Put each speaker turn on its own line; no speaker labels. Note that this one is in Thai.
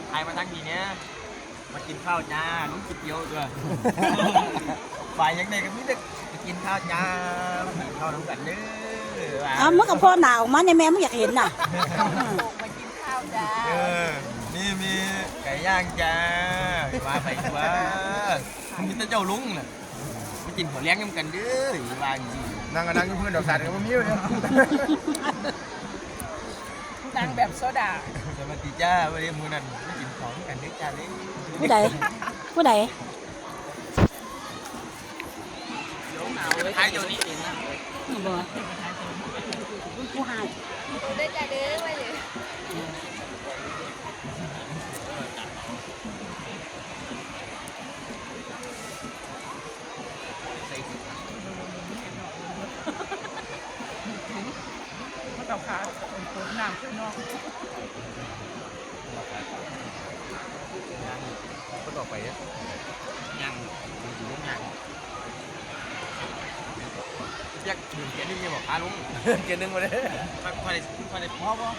ใครมาทั้งทีเนี้ยมากินข้าวจ้านุ่งกินเดียวด้วยฝ่ายยังไงก็ไม่ได้มากินข้าวจ้ามากินข้าวน้ำกันเด้อ
มึงกับพ่อหนาวมาในแม่มึงอยากเห็นน่ะ
มากินข้าวจ้า
นี่มีไก่ย่างจ้ามาไปว่ามีแต่เจ้าลุงน่ะมากินหัวเลี้ยงกันเด้อว่าจริง
นั่งกับเพื่อนดอกสัตว์กับมีเลย
นางแบบโซดา
สวัสดีจ้าวันนี้มูนันมากินของกันเด้อจ้าเลย
ผู้ใดผู้ใด
ท้ายเดี๋ยวนี้
บ่ผู้หาย
ดูได้จ้าเด้อไว้เลย
มันต่อขาคนน้ำขึ้นนอก
ก็ต่อไปเนี่ยยังอยู่ลุงยังอยากดื่มเกียร์นึงยังบอกพาลุง
เกินนึงมาเลย
พอได้พ่อป่ะ